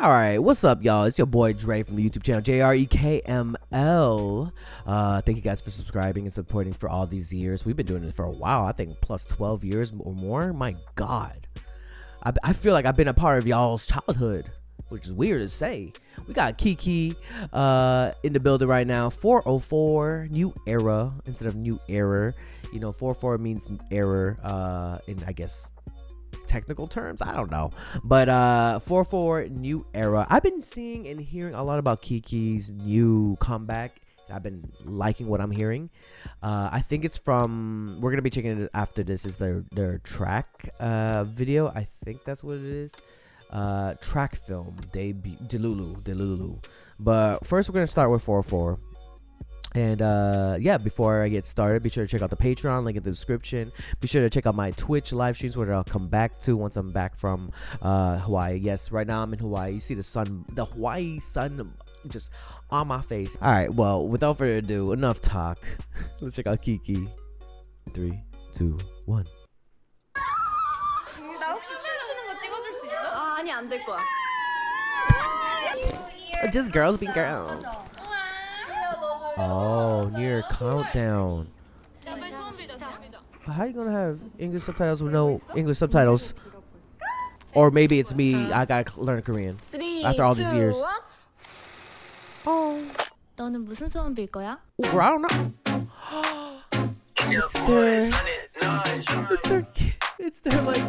All right, what's up, y'all? It's your boy Dre from the YouTube channel JREKML. Thank you guys for subscribing and supporting for all these years. We've been doing it for a while. I think plus 12 years or more. My God, I feel like I've been a part of y'all's childhood, which is weird to say. We got KiiiKiii in the building right now. 404, new era instead of new error. You know, 44 means error in, I guess, technical terms. I don't know. But 4-4 new era. I've been seeing and hearing a lot about KiiiKiii's new comeback. I've been liking what I'm hearing. I think it's from, we're gonna be checking it after this, is their track video. I think that's what it is. Track film debut, Delulu. But first we're gonna start with 4-4. And yeah, before I get started, be sure to check out the Patreon, link in the description. Be sure to check out my Twitch live streams, where I'll come back to once I'm back from Hawaii. Yes, right now I'm in Hawaii. You see the sun, the Hawaii sun just on my face. All right, well, without further ado, enough talk. Let's check out KiiiKiii. 3, 2, 1. 나 혹시 춤추는 거 찍어줄 수 있어? 아, 아니 안 될 거야. Just girls being girls. Oh, near countdown. But how you gonna have English subtitles with no English subtitles? Or maybe it's me. I gotta learn Korean after all these years. Oh. 너는 무슨 소원 빌 거야? Ooh, I don't know. It's their like.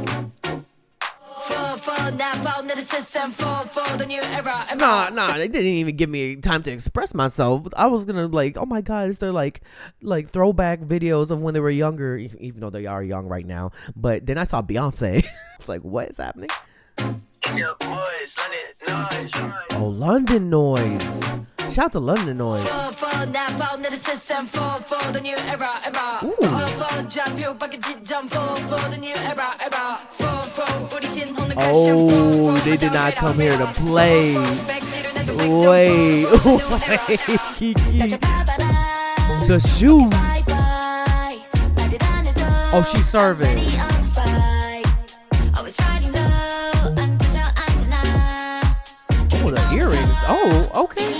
Nah, they didn't even give me time to express myself. I was gonna like, oh my God, is there like throwback videos of when they were younger, even though they are young right now. But then I saw Beyonce. It's like, what is happening? Oh, London Noise. Shout out to London Noise. Ooh. Oh, they did not come here to play. Wait, KiiiKiii. The shoes. Oh, she's serving. Oh, the earrings. Oh, okay.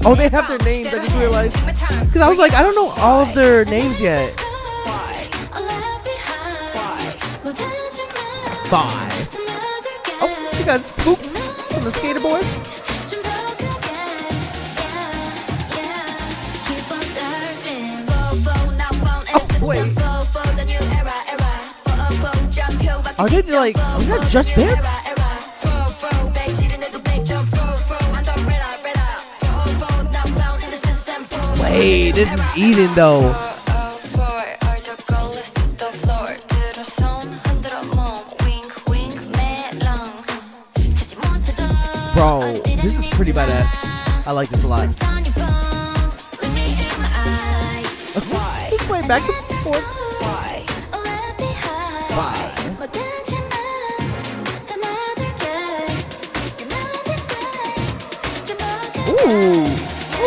Oh, they have their names. I just realized. Because I was like, I don't know all of their names yet. Bye. Oh, she got spooked from the skater boy. Oh, wait. Are they like, are that Just Dance? Wait, this is Eden though. Bro, this is pretty badass. I like this a lot. Just way back and forth. Why? Ooh,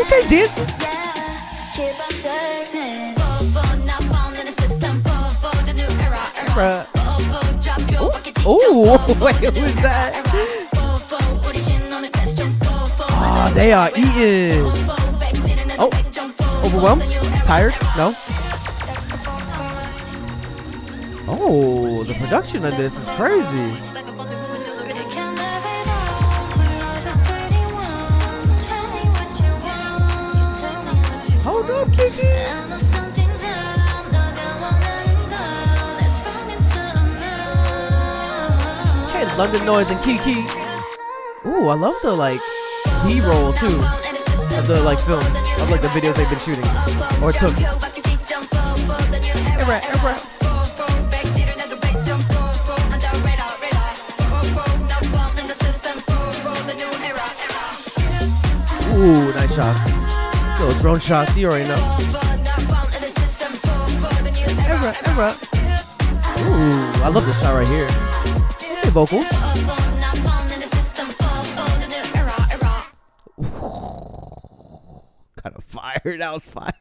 okay, dances. Oh, wait, who's that? Ah, they are eating. Oh, overwhelmed? Tired? No? Oh, the production on this is crazy. Hold up, Kiki. London Noise and KiiiKiii. Ooh, I love the like B-roll too of the like film of like the videos they've been shooting or took. Ooh, nice shots. Little drone shots, you already know. Ooh, I love this shot right here. Vocals. Kind of fire. That was fire.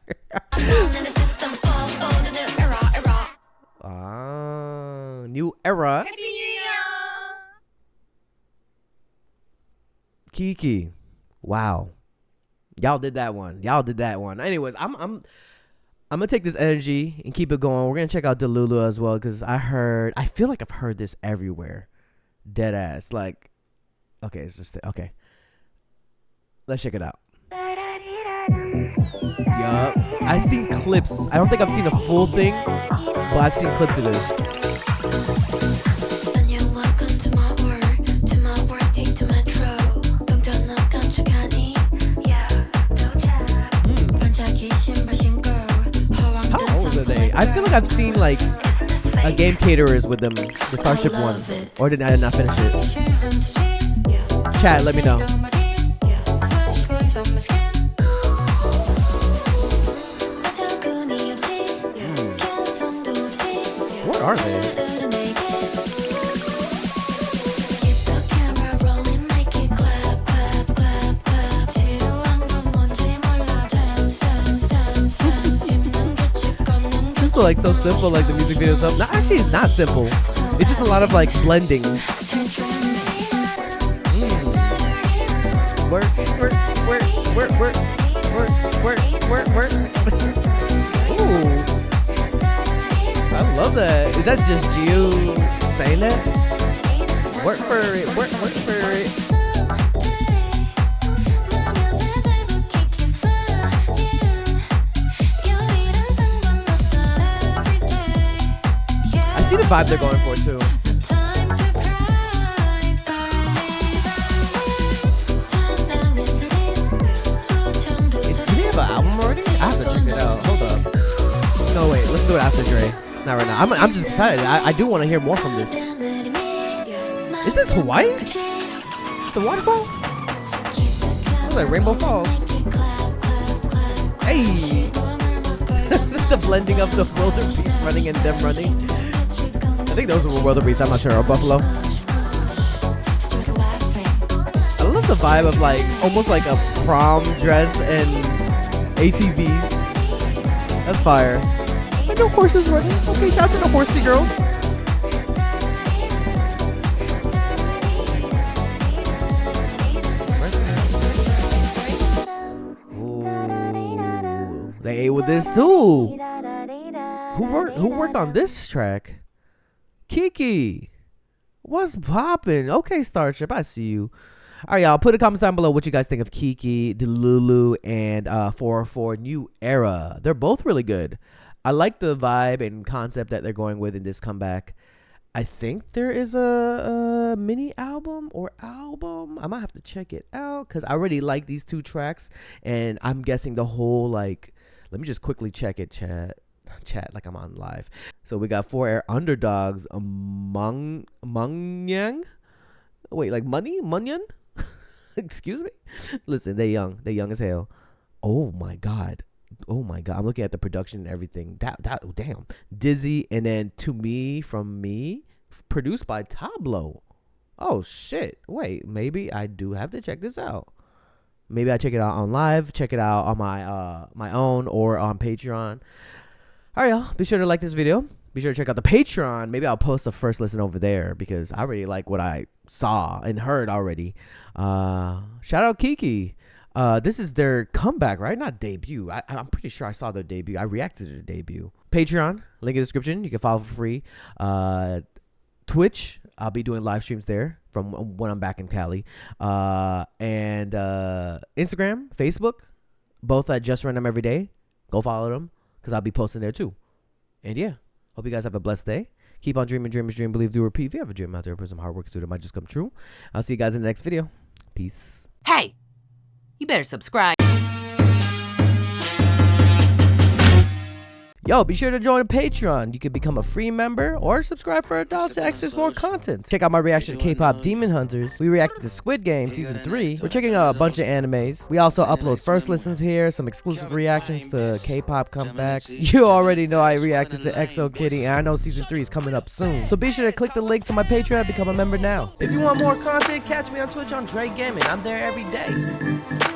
New Era. Happy New Year. KiiiKiii. Wow. Y'all did that one. Anyways, I'm gonna take this energy and keep it going. We're gonna check out Delulu as well, because I feel like I've heard this everywhere. Dead ass. Like, okay, it's just okay. Let's check it out. Yup. I've seen clips. I don't think I've seen a full thing, but I've seen clips of this. I feel like I've seen like a game caterers with them, the Starship one, or did I not finish it? Chat, let me know. Where are they? Like so simple, like the music video stuff. No, actually, it's not simple. It's just a lot of like blending. Work. Ooh, I love that. Is that just you saying that? Work for it. Work for it. See the vibe they're going for too. Do they have an album already? I have to check it out. Hold up. No, wait. Let's do it after Dre. Not right now. I'm just excited. I do want to hear more from this. Is this Hawaii? The waterfall? Looks like Rainbow Falls. Hey. The blending of the wildebeest running and them running. I think those were wildebeest, I'm not sure, or buffalo. I love the vibe of like, almost like a prom dress and ATVs. That's fire. I know horses running. Okay, shout out to the horsey girls. Ooh, they ate with this too. Who worked on this track? KiiiKiii, what's poppin'? Okay, Starship, I see you. All right, y'all, put a comment down below what you guys think of KiiiKiii, Delulu, and 404 New Era. They're both really good. I like the vibe and concept that they're going with in this comeback. I think there is a mini album or album. I might have to check it out because I already like these two tracks, and I'm guessing the whole like. Let me just quickly check it, chat like I'm on live. So we got 4 underdogs, Mungyang. Wait, like Munyan? Excuse me. Listen, they young as hell. Oh my god. I'm looking at the production and everything. Damn. Dizzy, and then To Me From Me, produced by Tableau. Oh shit. Wait, maybe I do have to check this out. Maybe I check it out on live, check it out on my own or on Patreon. All right, y'all. Be sure to like this video. Be sure to check out the Patreon. Maybe I'll post the first listen over there because I already like what I saw and heard already. Shout out KiiiKiii. This is their comeback, right? Not debut. I'm pretty sure I saw their debut. I reacted to their debut. Patreon, link in the description. You can follow for free. Twitch, I'll be doing live streams there from when I'm back in Cali. And Instagram, Facebook, both at Just Random Every Day. Go follow them because I'll be posting there too. And yeah, hope you guys have a blessed day. Keep on dreaming, dreamers dream, believe, do, repeat. If you have a dream out there, put some hard work to it, it might just come true. I'll see you guys in the next video. Peace. Hey, you better subscribe. Yo, be sure to join Patreon. You can become a free member or subscribe for adults to access more content. Check out my reaction to K-pop Demon Hunters. We reacted to Squid Game Season 3. We're checking out a bunch of animes. We also upload first listens here, some exclusive reactions to K-pop comebacks. You already know I reacted to EXO Kitty, and I know Season 3 is coming up soon. So be sure to click the link to my Patreon and become a member now. If you want more content, catch me on Twitch on JREKML. I'm there every day.